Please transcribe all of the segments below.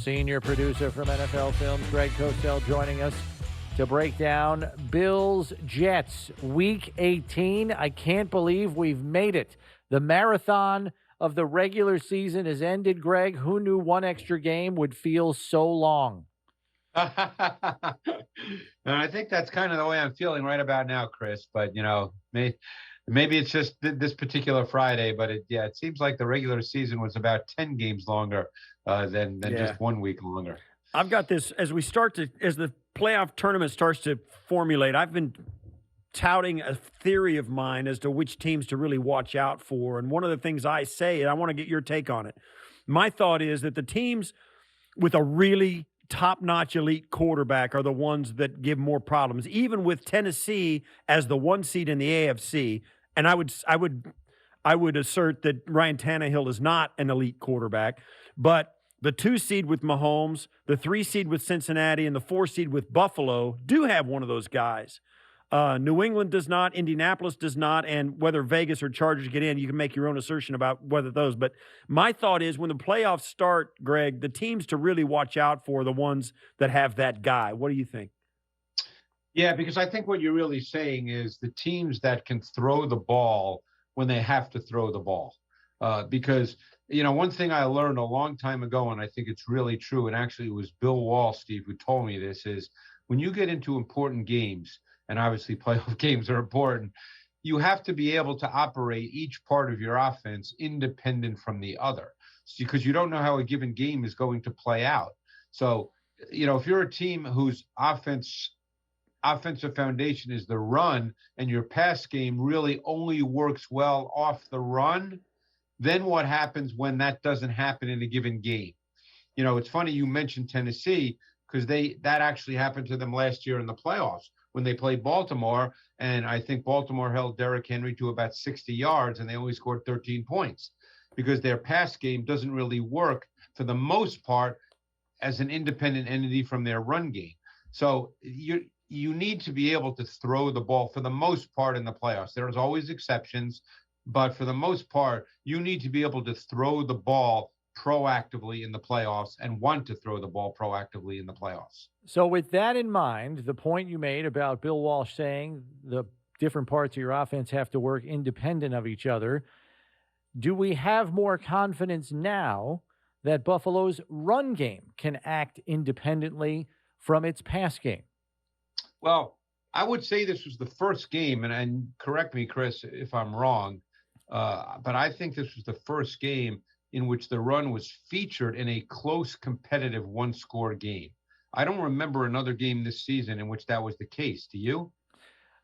Senior producer from NFL Films, Greg Cosell, joining us to break down Bills-Jets Week 18. I can't believe we've made it. The marathon of the regular season has ended, Greg. Who knew one extra game would feel so long? And I think that's kind of the way I'm feeling right about now, Chris. But, maybe it's just this particular Friday. But, it seems like the regular season was about 10 games longer than just 1 week longer. I've got this as the playoff tournament starts to formulate. I've been touting a theory of mine as to which teams to really watch out for. And one of the things I say, and I want to get your take on it. My thought is that the teams with a really top-notch elite quarterback are the ones that give more problems, even with Tennessee as the 1 seed in the AFC. And I would assert that Ryan Tannehill is not an elite quarterback, but the 2 seed with Mahomes, the 3 seed with Cincinnati, and the 4 seed with Buffalo do have one of those guys. New England does not, Indianapolis does not, and whether Vegas or Chargers get in, you can make your own assertion about whether those. But my thought is when the playoffs start, Greg, the teams to really watch out for are the ones that have that guy. What do you think? Yeah, because I think what you're really saying is the teams that can throw the ball when they have to throw the ball. Because, one thing I learned a long time ago, and I think it's really true, and actually it was Bill Wall, Steve, who told me this, is when you get into important games, and obviously playoff games are important, you have to be able to operate each part of your offense independent from the other, because you don't know how a given game is going to play out. So, if you're a team whose offensive foundation is the run, and your pass game really only works well off the run, then what happens when that doesn't happen in a given game? It's funny you mentioned Tennessee, because that actually happened to them last year in the playoffs when they played Baltimore, and I think Baltimore held Derrick Henry to about 60 yards, and they only scored 13 points because their pass game doesn't really work for the most part as an independent entity from their run game. So you need to be able to throw the ball for the most part in the playoffs. There's always exceptions, but for the most part, you need to be able to throw the ball proactively in the playoffs and want to throw the ball proactively in the playoffs. So with that in mind, the point you made about Bill Walsh saying the different parts of your offense have to work independent of each other, do we have more confidence now that Buffalo's run game can act independently from its pass game? Well, I would say this was the first game, and correct me, Chris, if I'm wrong, but I think this was the first game in which the run was featured in a close, competitive one-score game. I don't remember another game this season in which that was the case. Do you?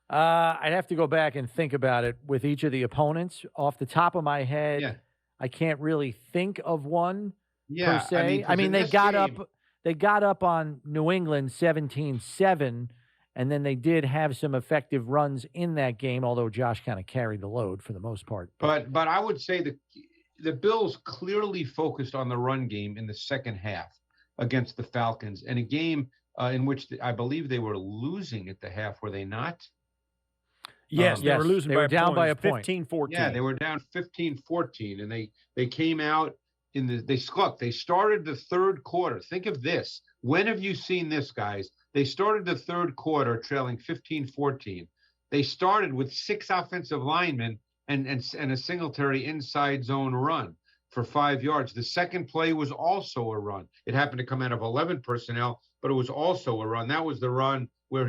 I'd have to go back and think about it with each of the opponents. Off the top of my head, I can't really think of one per se. I mean they got up on New England 17-7, and then they did have some effective runs in that game, although Josh kind of carried the load for the most part. But I would say the Bills clearly focused on the run game in the second half against the Falcons, in a game in which I believe they were losing at the half, were they not? Yes, they were losing. They were down by a point. 15-14. Yeah, they were down 15-14, and they came out they started the third quarter. Think of this. When have you seen this, guys? They started the third quarter trailing 15-14. They started with 6 offensive linemen and a Singletary inside zone run for 5 yards. The second play was also a run. It happened to come out of 11 personnel, but it was also a run. That was the run where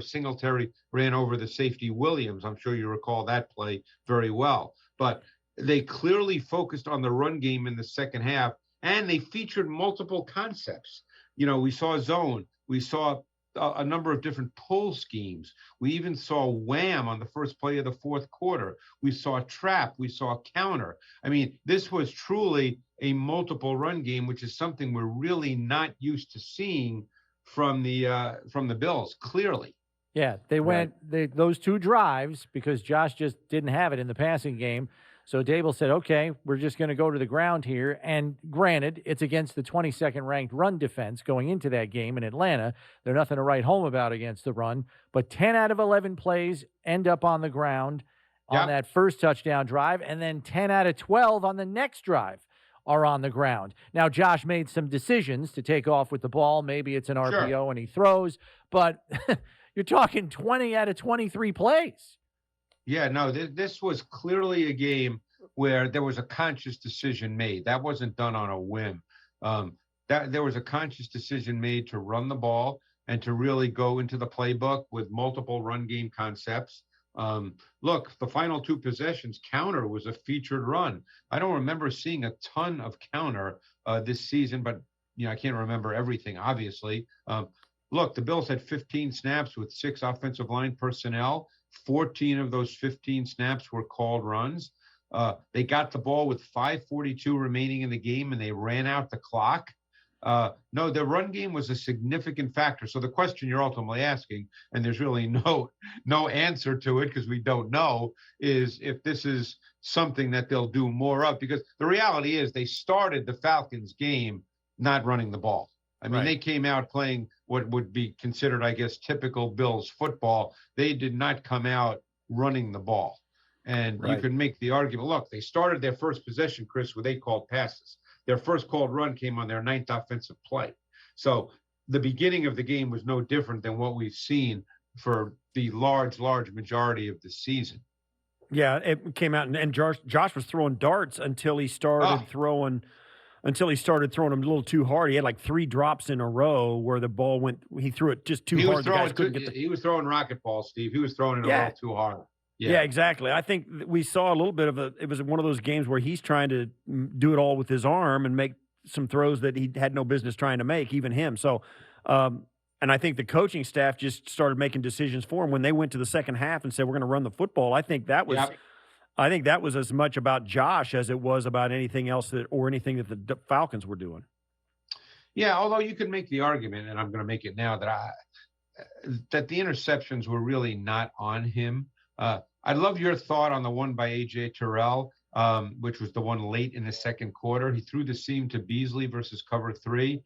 Singletary ran over the safety Williams. I'm sure you recall that play very well. But they clearly focused on the run game in the second half, and they featured multiple concepts. We saw zone. We saw a number of different pull schemes. We even saw wham on the first play of the fourth quarter. We saw trap. We saw counter. I mean, this was truly a multiple run game, which is something we're really not used to seeing from the Bills, clearly. Yeah, they went those 2 drives because Josh just didn't have it in the passing game. So Dable said, okay, we're just going to go to the ground here. And granted, it's against the 22nd ranked run defense going into that game in Atlanta. They're nothing to write home about against the run. But 10 out of 11 plays end up on the ground on that first touchdown drive, and then 10 out of 12 on the next drive are on the ground. Now, Josh made some decisions to take off with the ball. Maybe it's an RPO and he throws, but you're talking 20 out of 23 plays. Yeah, no, this was clearly a game where there was a conscious decision made. That wasn't done on a whim. That there was a conscious decision made to run the ball and to really go into the playbook with multiple run game concepts. Look, the final two possessions, counter was a featured run. I don't remember seeing a ton of counter this season, but I can't remember everything, obviously. Look, the Bills had 15 snaps with 6 offensive line personnel. 14 of those 15 snaps were called runs. They got the ball with 5:42 remaining in the game, and they ran out the clock. No, the run game was a significant factor. So the question you're ultimately asking, and there's really no answer to it because we don't know, is if this is something that they'll do more of. Because the reality is they started the Falcons game not running the ball. I mean, They came out playing what would be considered, I guess, typical Bills football. They did not come out running the ball. And you can make the argument, look, they started their first possession, Chris, with 8 called passes. Their first called run came on their 9th offensive play. So the beginning of the game was no different than what we've seen for the large majority of the season. Yeah, it came out, and Josh was throwing darts until he started throwing them a little too hard. He had like 3 drops in a row where the ball went. He threw it just too hard. He was throwing rocket balls, Steve. He was throwing it a little too hard. Yeah, exactly. I think we saw a little bit of it was one of those games where he's trying to do it all with his arm and make some throws that he had no business trying to make, even him. So, and I think the coaching staff just started making decisions for him when they went to the second half and said, we're going to run the football. I think that was as much about Josh as it was about anything else anything that the Falcons were doing. Yeah, although you can make the argument, and I'm going to make it now, that the interceptions were really not on him. I'd love your thought on the one by A.J. Terrell, which was the one late in the second quarter. He threw the seam to Beasley versus cover 3.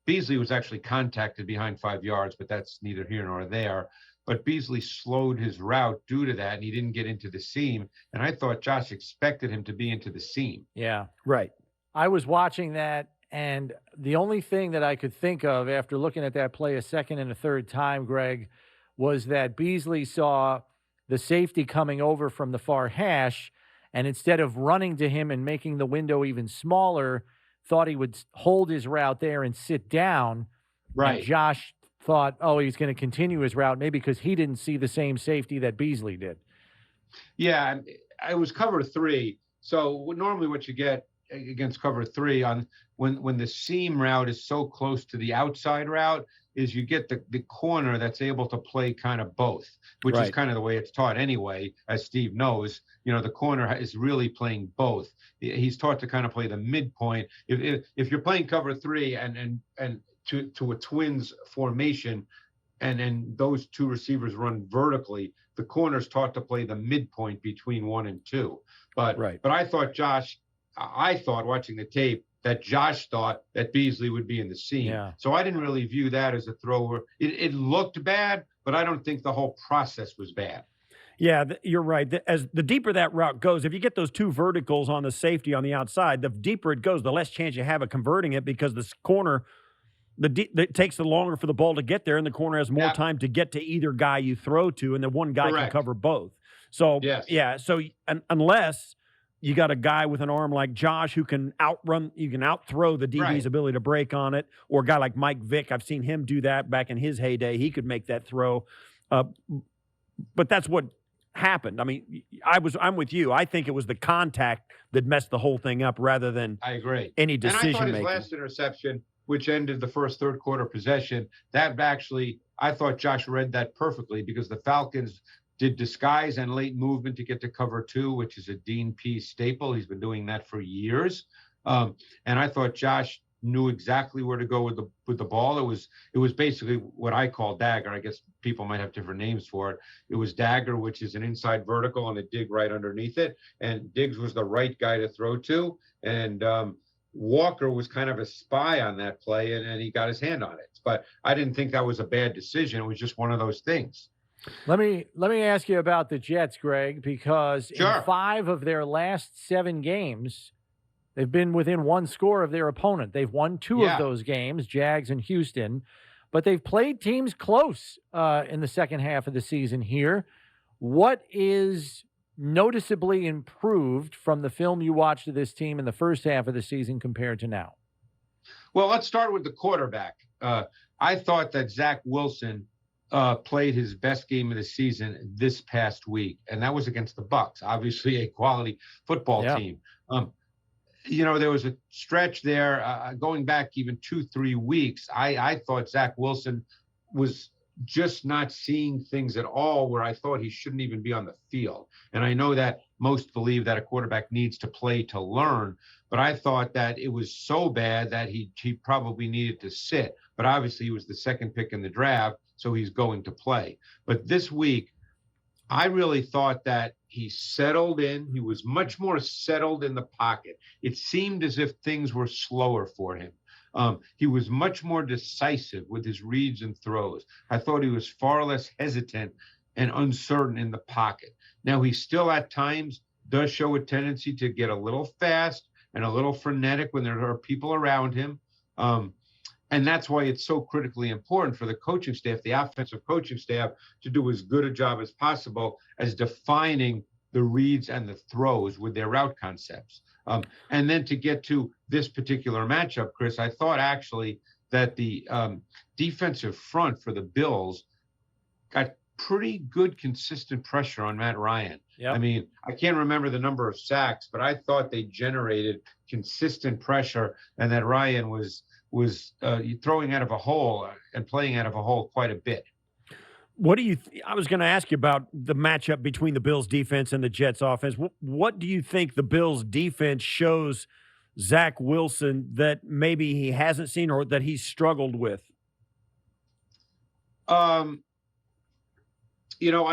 Beasley was actually contacted behind 5 yards, but that's neither here nor there. But Beasley slowed his route due to that, and he didn't get into the seam. And I thought Josh expected him to be into the seam. Yeah. Right. I was watching that, and the only thing that I could think of after looking at that play a second and a third time, Greg, was that Beasley saw the safety coming over from the far hash, and instead of running to him and making the window even smaller, thought he would hold his route there and sit down. Right. And Josh thought, he's going to continue his route, maybe because he didn't see the same safety that Beasley did. Yeah, I was cover 3. So normally what you get against cover 3 on when the seam route is so close to the outside route is you get the corner that's able to play kind of both, which is kind of the way it's taught anyway, as Steve knows. The corner is really playing both. He's taught to kind of play the midpoint. If you're playing cover 3 and to a twins formation, and those 2 receivers run vertically, the corner's taught to play the midpoint between 1 and 2. But I thought watching the tape that Josh thought that Beasley would be in the seam. Yeah. So I didn't really view that as a thrower. It looked bad, but I don't think the whole process was bad. Yeah, you're right. As the deeper that route goes, if you get those 2 verticals on the safety on the outside, the deeper it goes, the less chance you have of converting it because this corner, it takes the longer for the ball to get there, and the corner has more time to get to either guy you throw to, and the one guy can cover both. So, unless you got a guy with an arm like Josh who can outthrow the DB's ability to break on it, or a guy like Mike Vick. I've seen him do that back in his heyday. He could make that throw. But that's what happened. I mean, I'm with you. I think it was the contact that messed the whole thing up rather than any decision making. And I thought his last interception, which ended the first third quarter possession, I thought Josh read that perfectly because the Falcons did disguise and late movement to get to cover 2, which is a Dean Pease staple. He's been doing that for years. And I thought Josh knew exactly where to go with the ball. It was basically what I call dagger. I guess people might have different names for it. It was dagger, which is an inside vertical and a dig right underneath it. And Diggs was the right guy to throw to. And Walker was kind of a spy on that play, and he got his hand on it. But I didn't think that was a bad decision. It was just one of those things. Let me ask you about the Jets, Greg, because in 5 of their last 7 games, They've been within one score of their opponent. They've won two of those games, Jags and Houston, but they've played teams close in the second half of the season here. What is noticeably improved from the film you watched of this team in the first half of the season compared to now? Well, let's start with the quarterback. I thought that Zach Wilson played his best game of the season this past week, and that was against the Bucs, obviously a quality football team. There was a stretch there going back even 2-3 weeks. I thought Zach Wilson was just not seeing things at all where I thought he shouldn't even be on the field. And I know that most believe that a quarterback needs to play to learn, but I thought that it was so bad that he probably needed to sit. But obviously he was the second pick in the draft, so he's going to play. But this week, I really thought that he settled in. He was much more settled in the pocket. It seemed as if things were slower for him. He was much more decisive with his reads and throws. I thought he was far less hesitant and uncertain in the pocket. Now, he still at times does show a tendency to get a little fast and a little frenetic when there are people around him. And that's why it's so critically important for the coaching staff, the offensive coaching staff, to do as good a job as possible as defining the reads and the throws with their route concepts. And then to get to this particular matchup, Chris, I thought actually that the defensive front for the Bills got pretty good, consistent pressure on Matt Ryan. I mean, I can't remember the number of sacks, but I thought they generated consistent pressure and that Ryan was throwing out of a hole and playing out of a hole quite a bit. What do you I was going to ask you about the matchup between the Bills defense and the Jets offense. What do you think the Bills defense shows Zach Wilson that maybe he hasn't seen or that he's struggled with? I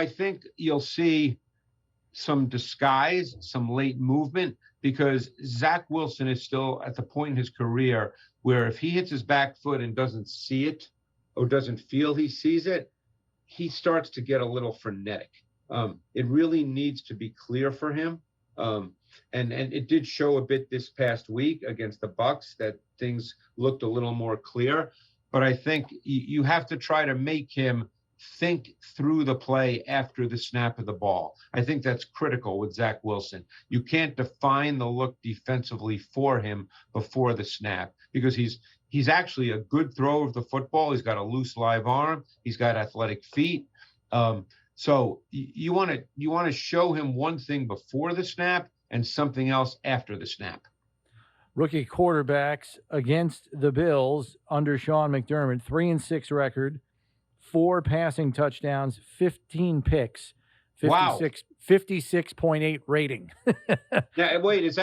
think you'll see some disguise, some late movement, because Zach Wilson is still at the point in his career where if he hits his back foot and doesn't see it or doesn't feel he sees it, he starts to get a little frenetic. It really needs to be clear for him. And it did show a bit this past week against the Bucs that things looked a little more clear. But I think you have to try to make him think through the play after the snap of the ball. I think that's critical with Zach Wilson. You can't define the look defensively for him before the snap because he's actually a good thrower of the football. He's got a loose live arm. He's got athletic feet. So you want to show him one thing before the snap and something else after the snap. Rookie quarterbacks against the Bills under Sean McDermott, 3-6 record, 4 passing touchdowns, 15 picks, 56.8 rating. Yeah, wait, does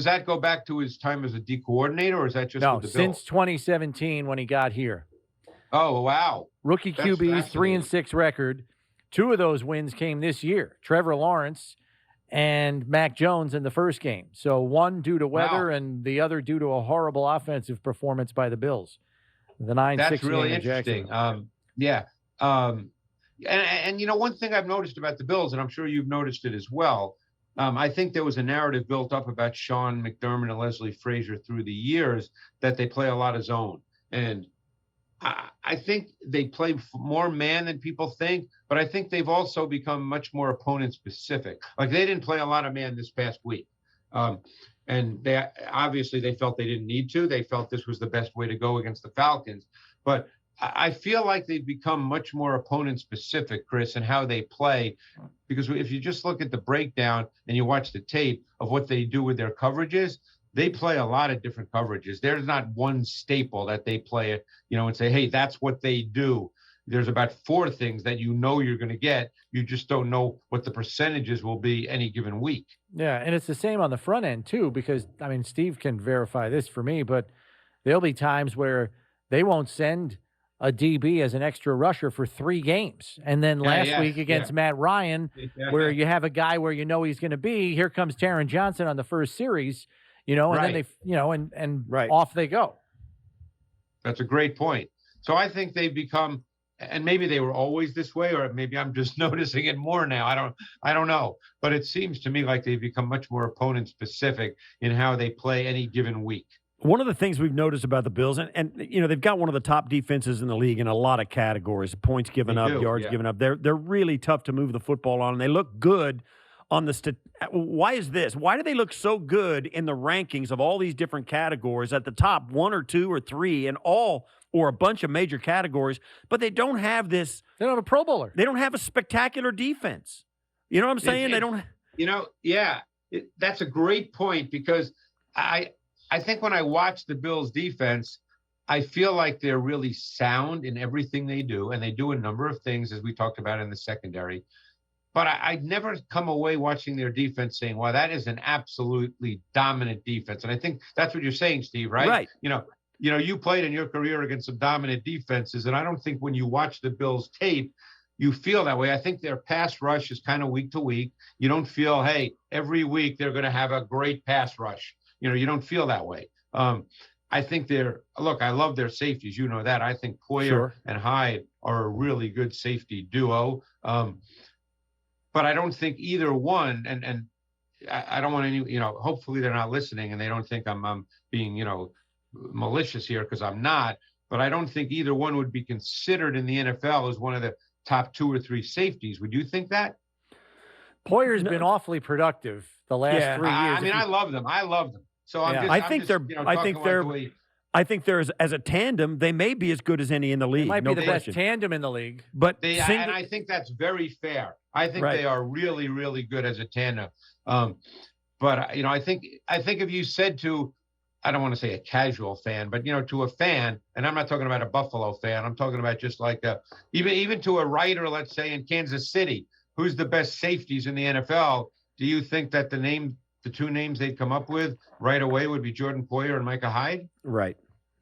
that go back to his time as a D coordinator, or is that just no, with the since Bills? 2017 when he got here. Oh, wow. Rookie QB's 3-6 record. 2 of those wins came this year. Trevor Lawrence and Mac Jones in the first game. So one due to weather and the other due to a horrible offensive performance by the Bills. The 9-6 That's really in interesting. And one thing I've noticed about the Bills, and I'm sure you've noticed it as well, I think there was a narrative built up about Sean McDermott and Leslie Frazier through the years that they play a lot of zone. And I think they play more man than people think, but I think they've also become much more opponent specific. Like they didn't play a lot of man this past week. And they felt they didn't need to. They felt this was the best way to go against the Falcons. But I feel like they've become much more opponent specific, Chris, in how they play. Because if you just look at the breakdown and you watch the tape of what they do with their coverages, they play a lot of different coverages. There's not one staple that they play, and say, hey, that's what they do. There's about 4 things that you're going to get. You just don't know what the percentages will be any given week. Yeah, and it's the same on the front end, too, because, Steve can verify this for me, but there'll be times where they won't send a DB as an extra rusher for 3 games. And then last week against Matt Ryan, where you have a guy where he's going to be, here comes Taron Johnson on the first series, and then they, off they go. That's a great point. So I think they've become, and maybe they were always this way, or maybe I'm just noticing it more now. I don't know. But it seems to me like they've become much more opponent specific in how they play any given week. One of the things we've noticed about the Bills, and they've got one of the top defenses in the league in a lot of categories, points given up, yards given up. They're really tough to move the football on, and they look good on the why is this? Why do they look so good in the rankings of all these different categories at the top 1 or 2 or 3 in all or a bunch of major categories, but they don't have this. They don't have a Pro Bowler. They don't have a spectacular defense. You know what I'm saying? They don't. That's a great point, because I think when I watch the Bills defense, I feel like they're really sound in everything they do, and they do a number of things, as we talked about in the secondary. But I'd never come away watching their defense saying, well, that is an absolutely dominant defense. And I think that's what you're saying, Steve, right? Right. You played in your career against some dominant defenses, and I don't think when you watch the Bills tape, you feel that way. I think their pass rush is kind of week to week. You don't feel, hey, every week they're going to have a great pass rush. You don't feel that way. I think I love their safeties. You know that. I think Poyer and Hyde are a really good safety duo. But I don't think either one, and I don't want any, hopefully they're not listening and they don't think I'm being, malicious here, because I'm not, but I don't think either one would be considered in the NFL as one of the top 2 or 3 safeties. Would you think that? Poyer's been awfully productive the last 3 years. I love them. So I think they're as a tandem, they may be as good as any in the league. They might be the best tandem in the league. But and I think that's very fair. I think they are really, really good as a tandem. But I think if you said to, I don't want to say a casual fan, but to a fan, and I'm not talking about a Buffalo fan, I'm talking about just like even to a writer, let's say in Kansas City, who's the best safeties in the NFL? Do you think that the 2 names they'd come up with right away would be Jordan Poyer and Micah Hyde? Right.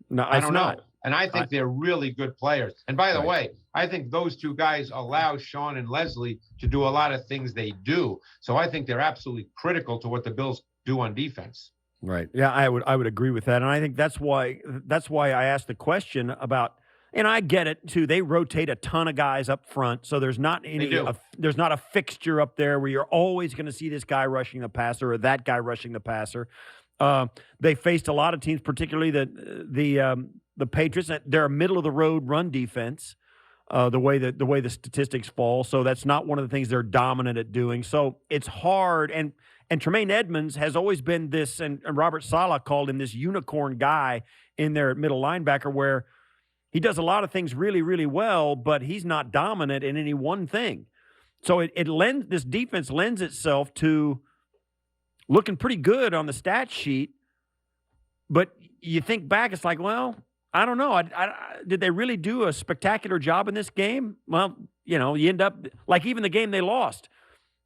No, I don't know. And I think they're really good players. And by the way, I think those 2 guys allow Sean and Leslie to do a lot of things they do. So I think they're absolutely critical to what the Bills do on defense. Right. Yeah, I would agree with that. And I think that's why I asked the question about, and I get it too. They rotate a ton of guys up front, so there's not there's not a fixture up there where you're always going to see this guy rushing the passer or that guy rushing the passer. They faced a lot of teams, particularly the Patriots. They're a middle of the road run defense. The way the statistics fall, so that's not one of the things they're dominant at doing. So it's hard. And Tremaine Edmonds has always been this, and Robert Saleh called him this unicorn guy in there at middle linebacker, where he does a lot of things really, really well, but he's not dominant in any one thing. So this defense lends itself to looking pretty good on the stat sheet, but you think back, it's like, well, I don't know. Did they really do a spectacular job in this game? Well, you end up like even the game they lost,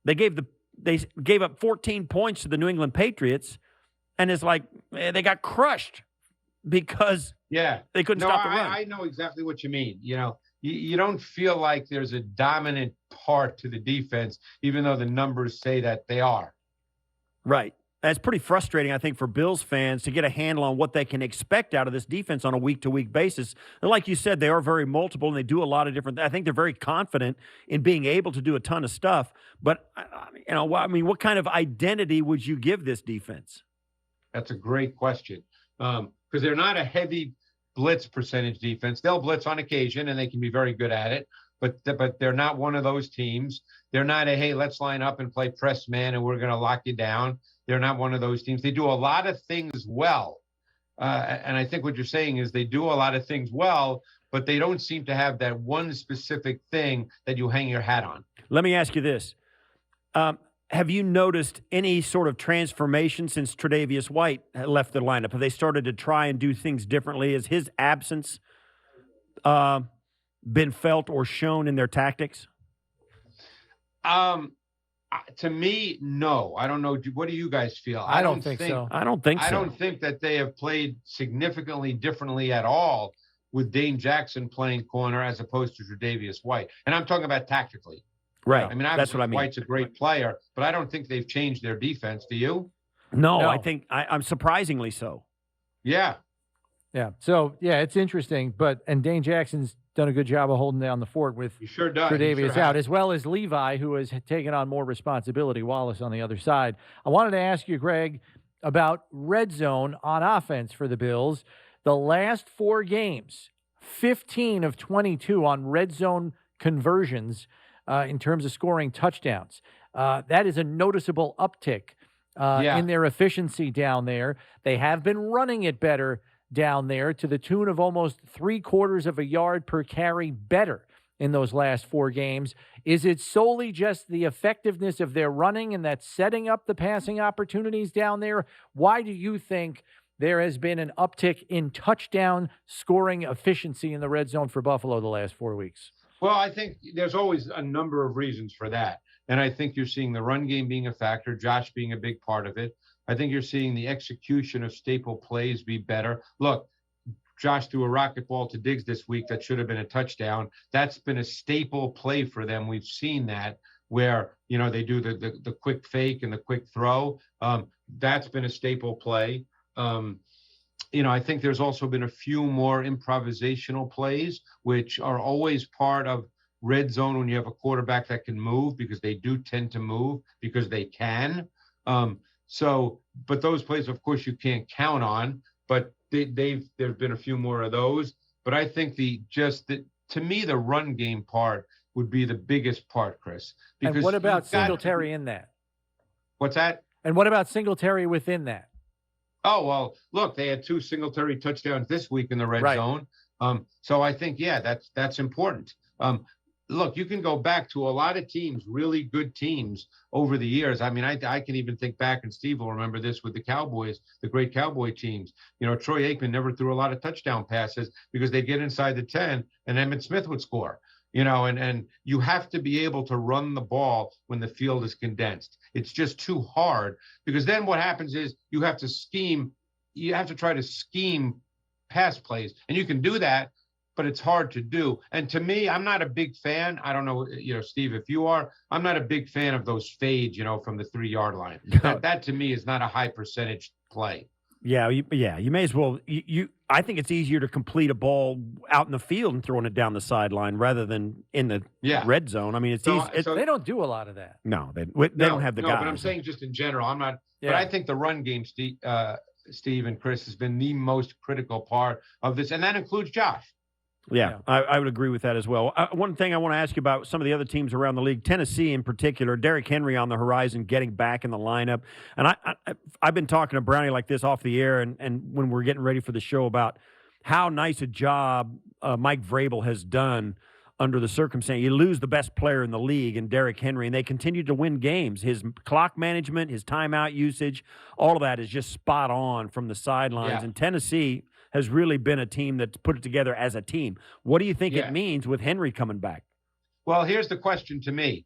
they gave up 14 points to the New England Patriots, and it's like they got crushed because they couldn't stop the run. I know exactly what you mean. You don't feel like there's a dominant part to the defense, even though the numbers say that they are. Right. It's pretty frustrating, I think, for Bills fans to get a handle on what they can expect out of this defense on a week-to-week basis. And like you said, they are very multiple, and they do a lot of different – I think they're very confident in being able to do a ton of stuff. But, what kind of identity would you give this defense? That's a great question, because they're not a heavy blitz percentage defense. They'll blitz on occasion, and they can be very good at it. But they're not one of those teams. They're not hey, let's line up and play press man, and we're going to lock you down. They're not one of those teams. They do a lot of things well. And I think what you're saying is they do a lot of things well, but they don't seem to have that one specific thing that you hang your hat on. Let me ask you this. Have you noticed any sort of transformation since Tre'Davious White left the lineup? Have they started to try and do things differently? Has his absence been felt or shown in their tactics? To me, no. I don't know. What do you guys feel? I don't think so. I don't think so. I don't think that they have played significantly differently at all with Dane Jackson playing corner as opposed to Tre'Davious White. And I'm talking about tactically. Right. I mean, that's what I mean. White's a great player, but I don't think they've changed their defense. Do you? No. I think I'm surprisingly so. Yeah. Yeah. So, yeah, it's interesting. And Dane Jackson's done a good job of holding down the fort with Tre'Davious out, as well as Levi, who has taken on more responsibility, Wallace on the other side. I wanted to ask you, Greg, about red zone on offense for the Bills. The last 4 games, 15 of 22 on red zone conversions in terms of scoring touchdowns. That is a noticeable uptick in their efficiency down there. They have been running it better down there to the tune of almost 3/4 of a yard per carry better in those last 4 games. Is it solely just the effectiveness of their running and that's setting up the passing opportunities down there? Why do you think there has been an uptick in touchdown scoring efficiency in the red zone for Buffalo the last 4 weeks? Well, I think there's always a number of reasons for that. And I think you're seeing the run game being a factor, Josh being a big part of it. I think you're seeing the execution of staple plays be better. Look, Josh threw a rocket ball to Diggs this week that should have been a touchdown. That's been a staple play for them. We've seen that where, they do the quick fake and the quick throw. That's been a staple play. I think there's also been a few more improvisational plays, which are always part of red zone when you have a quarterback that can move, because they do tend to move because they can. But those plays, of course, you can't count on, but there've been a few more of those. But I think to me, the run game part would be the biggest part, Chris. Because and what about Singletary in that? What's that? And what about Singletary within that? Oh, well, look, they had 2 Singletary touchdowns this week in the red zone. So I think, that's important. Look, you can go back to a lot of teams, really good teams over the years. I mean, I can even think back, and Steve will remember this with the Cowboys, the great Cowboy teams. Troy Aikman never threw a lot of touchdown passes because they'd get inside the 10 and Emmitt Smith would score. And you have to be able to run the ball when the field is condensed. It's just too hard, because then what happens is you have to try to scheme pass plays, and you can do that, but it's hard to do. And to me, I'm not a big fan. I don't know, Steve, if you are, I'm not a big fan of those fades, from the 3-yard line. That to me is not a high percentage play. Yeah, you may as well. I think it's easier to complete a ball out in the field and throwing it down the sideline rather than in the red zone. I mean, it's easy. They don't do a lot of that. No, they don't have the guys. But I'm saying just in general, I'm not. Yeah. But I think the run game, Steve and Chris, has been the most critical part of this, and that includes Josh. Yeah, I would agree with that as well. One thing I want to ask you about some of the other teams around the league, Tennessee in particular, Derrick Henry on the horizon, getting back in the lineup. And I've been talking to Brownie like this off the air and when we're getting ready for the show about how nice a job Mike Vrabel has done under the circumstance. You lose the best player in the league in Derrick Henry, and they continue to win games. His clock management, his timeout usage, all of that is just spot on from the sidelines. Yeah. And Tennessee has really been a team that's put it together as a team. What do you think it means with Henry coming back? Well, here's the question to me.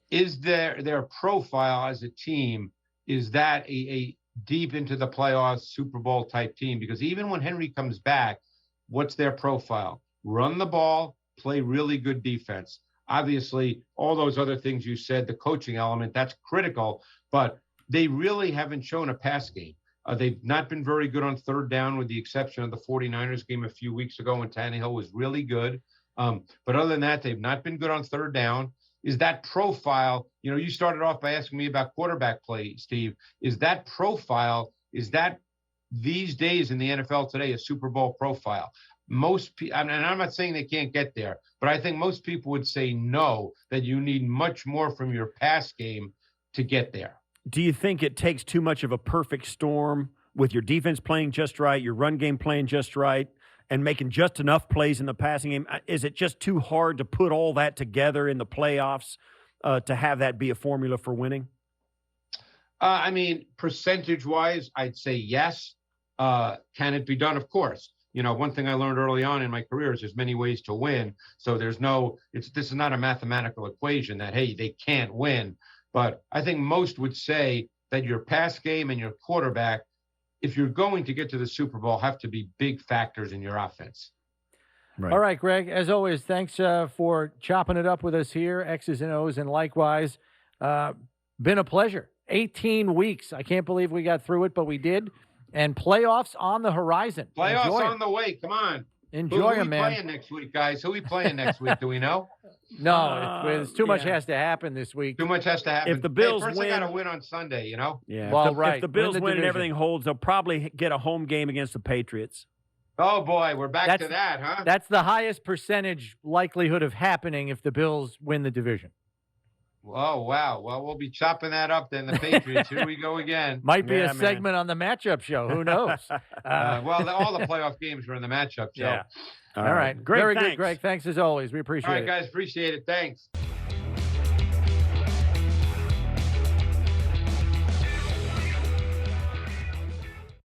Is their profile as a team, is that a deep into the playoffs, Super Bowl type team? Because even when Henry comes back, what's their profile? Run the ball, play really good defense. Obviously, all those other things you said, the coaching element, that's critical, but they really haven't shown a pass game. They've not been very good on third down, with the exception of the 49ers game a few weeks ago when Tannehill was really good. But other than that, they've not been good on third down. Is that profile, you started off by asking me about quarterback play, Steve. Is that profile, is that these days in the NFL today a Super Bowl profile? Most people, and I'm not saying they can't get there, but I think most people would say no, that you need much more from your pass game to get there. Do you think it takes too much of a perfect storm with your defense playing just right, your run game playing just right, and making just enough plays in the passing game? Is it just too hard to put all that together in the playoffs to have that be a formula for winning? I mean, percentage-wise, I'd say yes. Can it be done? Of course. One thing I learned early on in my career is there's many ways to win. So this is not a mathematical equation that, hey, they can't win. But I think most would say that your pass game and your quarterback, if you're going to get to the Super Bowl, have to be big factors in your offense. Right. All right, Greg, as always, thanks for chopping it up with us here, X's and O's, and likewise. Been a pleasure. 18 weeks. I can't believe we got through it, but we did. And playoffs on the horizon. Playoffs on the way. Come on. Enjoy them, man. Who we playing next week, guys? Who we playing next week? Do we know? No, it's too much has to happen this week. Too much has to happen. If the Bills first win, they got to win on Sunday, you know? Yeah. Well, if the Bills win and everything holds, they'll probably get a home game against the Patriots. Oh, boy. We're back to that, huh? That's the highest percentage likelihood of happening if the Bills win the division. Oh, wow. Well, we'll be chopping that up then. The Patriots. Here we go again. Might be a segment on the matchup show. Who knows? Well, all the playoff games are in the matchup show. Yeah. All right. Greg, Very good, Greg. Thanks as always. We appreciate it. All right, guys. Appreciate it. Thanks.